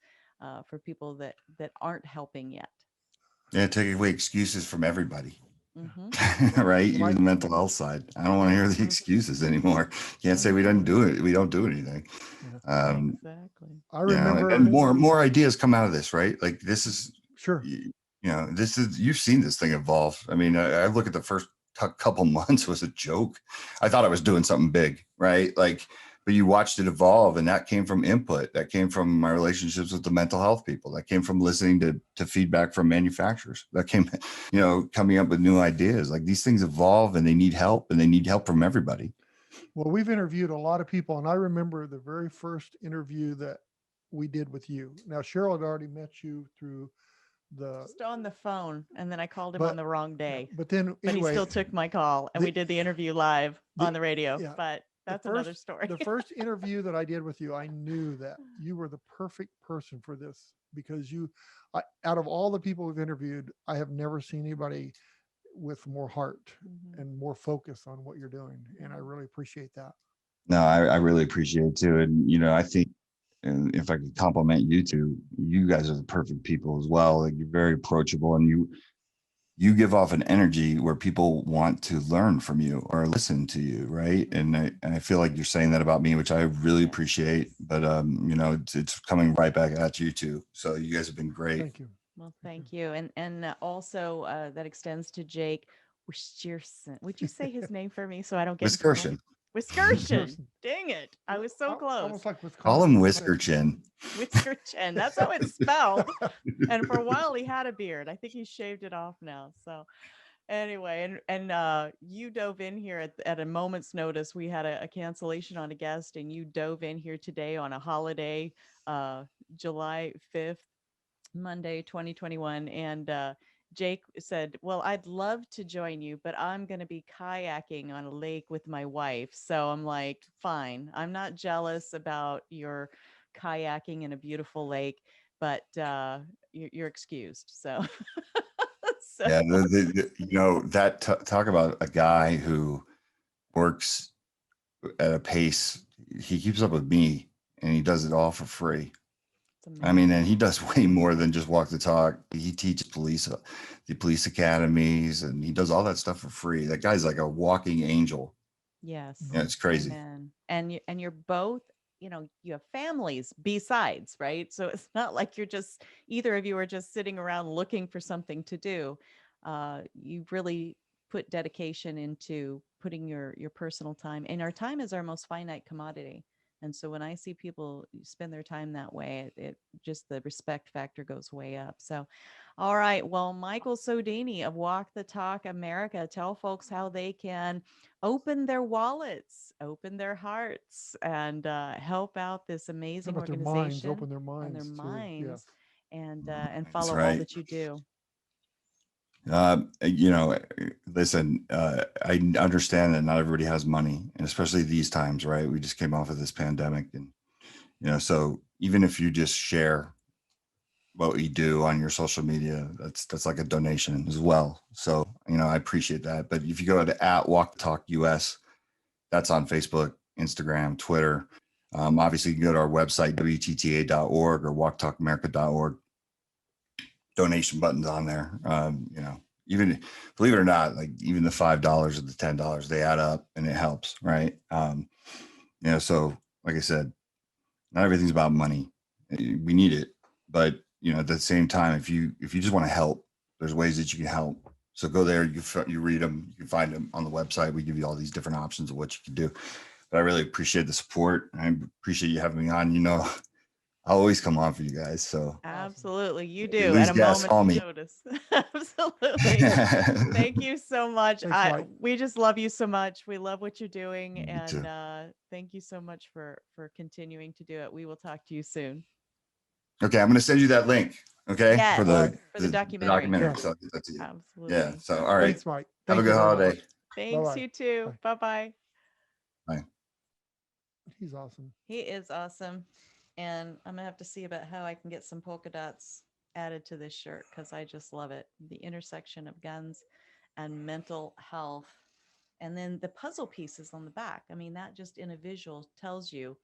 for people that aren't helping yet. Yeah, take away excuses from everybody. Right? Even the mental health side. I don't want to hear the excuses anymore. Can't say we don't do it. We don't do anything. Exactly. I remember, and more ideas come out of this, right? Like this is sure. You've seen this thing evolve. I mean, I look at the first couple months was a joke. I thought I was doing something big, right? Like, but you watched it evolve, and that came from input. That came from my relationships with the mental health people. That came from listening to feedback from manufacturers. That came, coming up with new ideas. Like these things evolve, and they need help, and they need help from everybody. Well, we've interviewed a lot of people, and I remember the very first interview that we did with you. Now, Cheryl had already met you through just on the phone, and then I called him on the wrong day. But he still took my call, and we did the interview live on the radio. Yeah, but that's another story. The first interview that I did with you, I knew that you were the perfect person for this, because out of all the people we've interviewed, I have never seen anybody with more heart and more focus on what you're doing. And I really appreciate that. No, I really appreciate it too. And, I think, and if I could compliment you two, you guys are the perfect people as well. Like you're very approachable, and you give off an energy where people want to learn from you or listen to you, right? And I feel like you're saying that about me, which I really appreciate. But it's coming right back at you too. So you guys have been great. Thank you. Well, thank you. And also that extends to Jake Wischerson. Would you say his name for me so I don't get Wischerson. Wischerson. Dang it. I was so close. Like call him Whiskerchin. Whiskerchin. That's how it's spelled. And for a while he had a beard. I think he shaved it off now. So anyway, and you dove in here at a moment's notice. We had a cancellation on a guest, and you dove in here today on a holiday, July 5th, Monday, 2021. And Jake said, well, I'd love to join you, but I'm going to be kayaking on a lake with my wife. So I'm like, fine. I'm not jealous about your kayaking in a beautiful lake, but you're excused. So, yeah, talk about a guy who works at a pace. He keeps up with me, and he does it all for free. I mean, and he does way more than just walk the talk. He teaches the police academies, and he does all that stuff for free. That guy's like a walking angel. Yes. Yeah, it's crazy. Amen. And you're both, you have families besides, right? So it's not like you're just either of you are just sitting around looking for something to do. You really put dedication into putting your personal time, and our time is our most finite commodity. And so when I see people spend their time that way, it just the respect factor goes way up. So, all right. Well, Michael Sodini of Walk the Talk America, tell folks how they can open their wallets, open their hearts, and help out this How amazing about their minds? organization Open their and their minds too. Yes. minds, and That's follow all right. that you do. You know, listen, I understand that not everybody has money, and especially these times, right? We just came off of this pandemic, and so even if you just share what you do on your social media, that's like a donation as well. So I appreciate that. But if you go to @WalkTalkUS, that's on Facebook, Instagram, Twitter. Obviously, you can go to our website, WTTA.org or walktalkamerica.org. Donation buttons on there. Even believe it or not, like even the $5 or the $10, they add up and it helps, right? So like I said, not everything's about money. We need it, but at the same time, if you just want to help, there's ways that you can help. So go there, you read them, you can find them on the website. We give you all these different options of what you can do. But I really appreciate the support. I appreciate you having me on. I'll always come on for you guys. So Absolutely, you you do lose at a gas, call moment's me. notice. Absolutely. Thank you so much. Thanks, Mike. We just love you so much. We love what you're doing, Me and too. thank you so much for continuing to do it. We will talk to you soon. Okay, I'm going to send you that link. Okay, Yes, for the documentary. Yeah. So that's it. Absolutely. Yeah. So all right. Thanks, Mike. Have Thank a you good very holiday. much. Thanks, Bye-bye. you too. Bye. Bye-bye. Bye. He's awesome. He is awesome. And I'm gonna have to see about how I can get some polka dots added to this shirt because I just love it. The intersection of guns and mental health. And then the puzzle pieces on the back. I mean, that just in a visual tells you,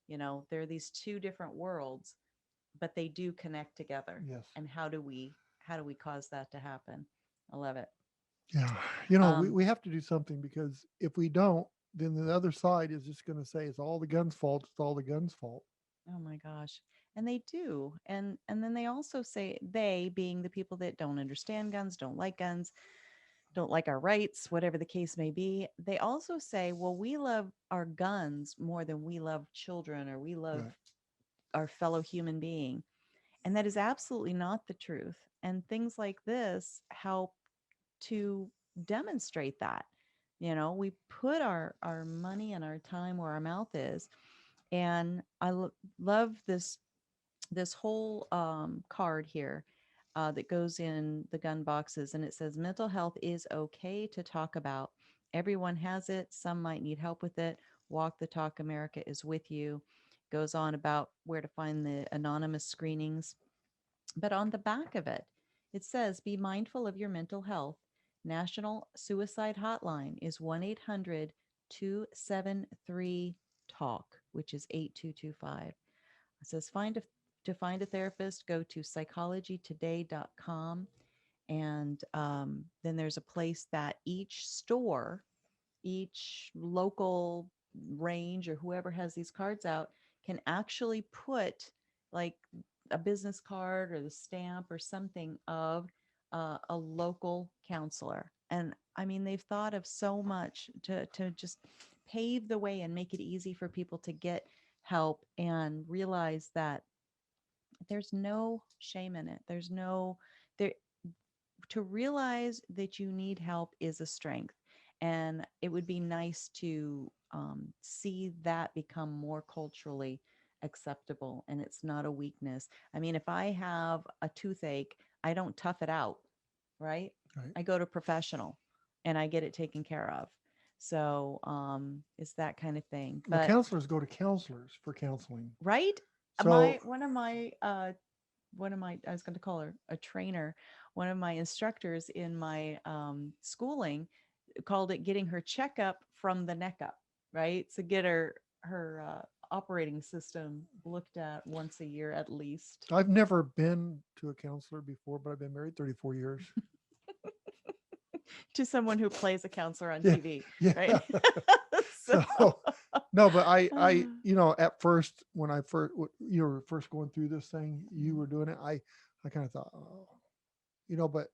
there are these two different worlds, but they do connect together. Yes. And how do we cause that to happen? I love it. Yeah. We have to do something, because if we don't, then the other side is just going to say it's all the guns' fault. It's all the guns' fault. Oh my gosh. And they do. And then they also say, they being the people that don't understand guns, don't like our rights, whatever the case may be. They also say, well, we love our guns more than we love children, or we love Right. our fellow human being. And that is absolutely not the truth. And things like this help to demonstrate that. We put our money and our time where our mouth is. And I love this whole card here that goes in the gun boxes, and it says mental health is okay to talk about. Everyone has it. Some might need help with it. Walk the Talk America is with you. Goes on about where to find the anonymous screenings. But on the back of it, it says be mindful of your mental health. National Suicide Hotline is 1-800-273-TALK, which is 8225. It says to find a therapist, go to psychologytoday.com. And then there's a place that each store, each local range, or whoever has these cards out, can actually put like a business card or the stamp or something of a local counselor. And I mean, they've thought of so much to just pave the way and make it easy for people to get help and realize that there's no shame in it. There's no there to realize that you need help is a strength. And it would be nice to see that become more culturally acceptable, and it's not a weakness. I mean, if I have a toothache, I don't tough it out, right? Right. I go to professional and I get it taken care of. So it's that kind of thing. Well, But counselors go to counselors for counseling. right? So One of my I was going to call her a trainer, one of my instructors in my schooling called it getting her checkup from the neck up, right? So get her operating system looked at once a year at least. I've never been to a counselor before, but I've been married 34 years. to someone who plays a counselor on Yeah, TV, yeah. right? So, So no, but I at first when you were first going through this thing, you were doing it. I kind of thought, oh, but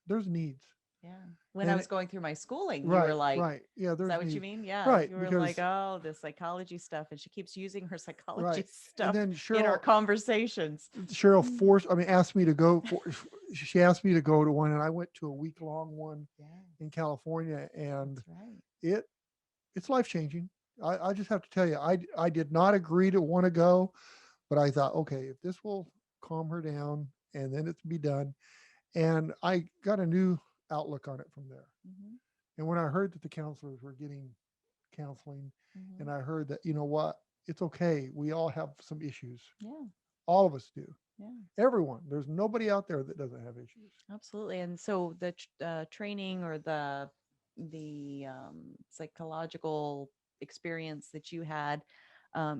there's needs. yeah. When I And was going through my schooling, you were right, like, right, yeah, is there's that what you needs. mean? Yeah. Right, You were like, because oh, the psychology stuff. And she keeps using her psychology right, and stuff then in our Cheryl conversations. asked me to go she asked me to go to one, and I went to a week-long one Yeah, in California, and that's right. it's life-changing. I just have to tell you, I did not agree to want to go, but I thought, okay, if this will calm her down and then it's be done. And I got a new outlook on it from there. Hmm. And when I heard that the counselors were getting counseling, Hmm. and I heard that, you know what, it's okay. We all have some issues. Yeah, All of us do. yeah. Everyone. There's nobody out there that doesn't have issues. Absolutely. And so the training or the psychological experience that you had,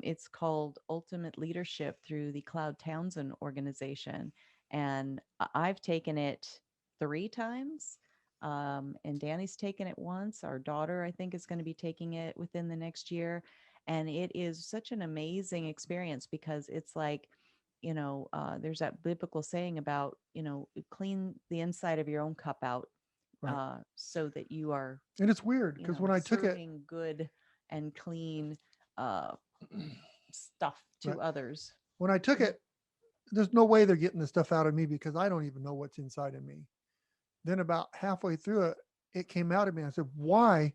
it's called Ultimate Leadership through the Cloud Townsend organization. And I've taken it 3 times. And Danny's taken it once. Our daughter, I think, is going to be taking it within the next year. And it is such an amazing experience because it's like, there's that biblical saying about, clean the inside of your own cup out, Right. so that you are, And it's weird because when I took it, serving good and clean uh, stuff right, to others. when I took it, there's no way they're getting the stuff out of me because I don't even know what's inside of me. Then about halfway through it, it came out of me. I said, why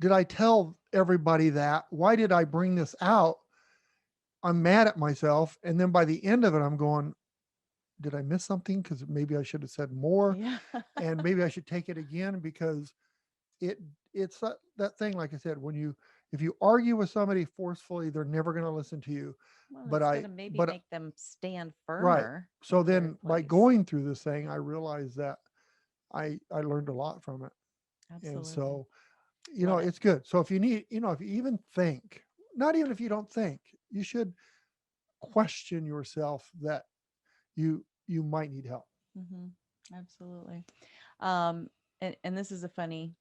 did I tell everybody that? Why did I bring this out? I'm mad at myself. And then by the end of it, I'm going, did I miss something? Because maybe I should have said more, Yeah. and maybe I should take it again because it it's that thing, like I said, if you argue with somebody forcefully, they're never going to listen to you. Well, But it's going to maybe but make them stand right. firmer So in their then by place. going through this thing, I realized that I learned a lot from it. And Absolutely. so, Love it. it's good. So if you need, if you even think, not even if you don't think, you should question yourself that you might need help. Hmm. Absolutely. Um, and this is a funny,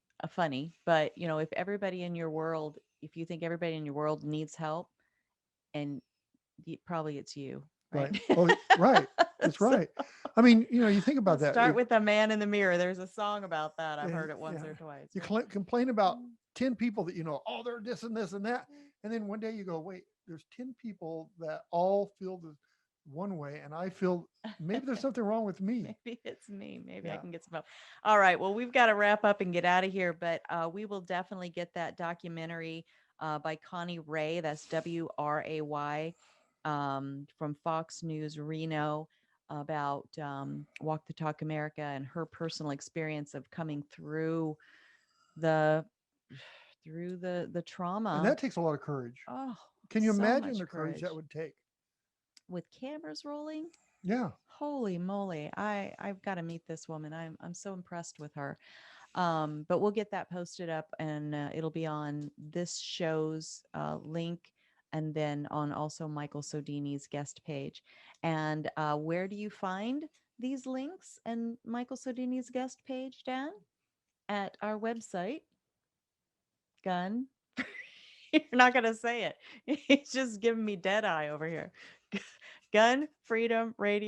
but if everybody in your world, if you think everybody in your world needs help, and probably it's you, right? Right. Oh, right. It's So right. I mean, you think about let's that. start with the man in the mirror. There's a song about that. I've heard it Yeah, once or twice. you Right? complain about 10 people that oh, they're this and this and that. And then one day you go, wait, there's 10 people that all feel the one way. And I feel maybe there's something wrong with me. Maybe it's me. Maybe I Yeah. can get some help. All right. Well, we've got to wrap up and get out of here, but we will definitely get that documentary by Connie Ray. That's WRAY, from Fox News Reno, about Walk the Talk America and her personal experience of coming through the the And trauma. that takes a lot of courage. Oh, Can you so imagine much the courage that would take? with cameras rolling. Yeah. Holy moly. I've got to meet this woman. I'm so impressed with her. But we'll get that posted up, and it'll be on this show's link, and then on also Michael Sodini's guest page. And where do you find these links and Michael Sodini's guest page, Dan? At our website, Gun. You're not going to say it. He's just giving me dead eye over here.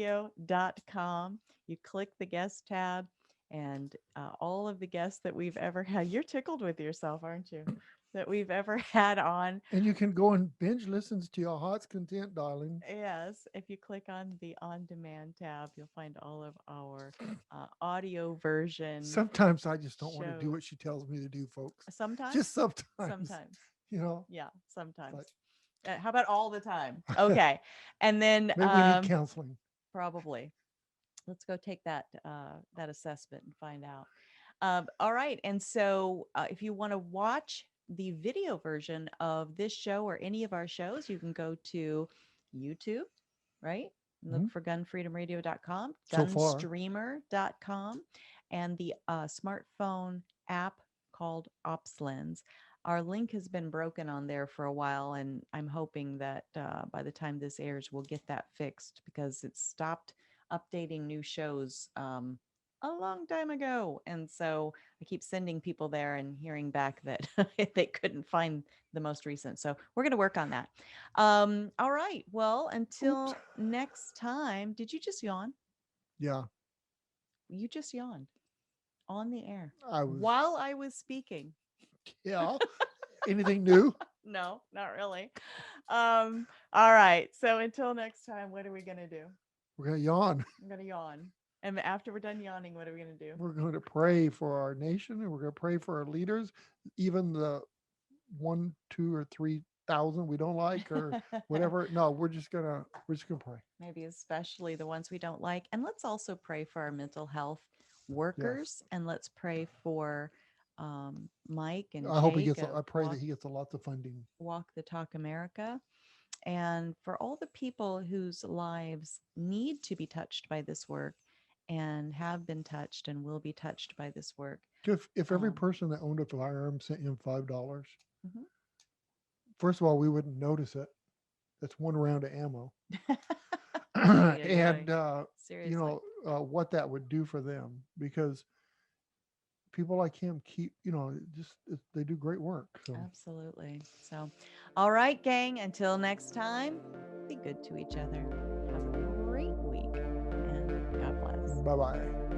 GunFreedomRadio.com. You click the guest tab, and all of the guests that we've ever had. You're tickled with yourself, aren't you? That we've ever had on. And you can go and binge listens to your heart's content, darling. Yes, if you click on the on demand tab, you'll find all of our audio version Sometimes I just don't want to do shows. what she tells me to do, folks. Sometimes, Just sometimes. sometimes. Yeah, sometimes. But How about all the time? Okay. And then maybe we need counseling. probably let's go take that that assessment and find out. All right. And so if you want to watch the video version of this show or any of our shows, you can go to YouTube, right? Look for gunfreedomradio.com, So far. gunstreamer.com, and the smartphone app called OpsLens. Our link has been broken on there for a while, and I'm hoping that by the time this airs, we'll get that fixed because it stopped updating new shows a long time ago. And so I keep sending people there and hearing back that they couldn't find the most recent. So we're going to work on that. All right. Well, until Oops. next time, did you just yawn? Yeah, You just yawned on the air I was. while I was speaking. Yeah. Anything new? No, not really. All right. So until next time, what are we going to do? We're going to yawn. I'm going to yawn. And after we're done yawning, what are we going to do? We're going to pray for our nation, and we're going to pray for our leaders, even the 1, 2, or 3,000 we don't like or whatever. No, we're just gonna pray. Maybe especially the ones we don't like. And let's also pray for our mental health Yes. workers. And let's pray for Mike and I hope he Jake gets. I of pray that he gets lots of funding. Walk the Talk America. And for all the people whose lives need to be touched by this work and have been touched and will be touched by this work. If every person that owned a firearm sent him $5, Mhm. first of all, we wouldn't notice it. That's one round of ammo. And seriously, you know what that would do for them, because people like him keep, they do great work. So absolutely. So, all right, gang, until next time, be good to each other. Have a great week and God bless. bye-bye.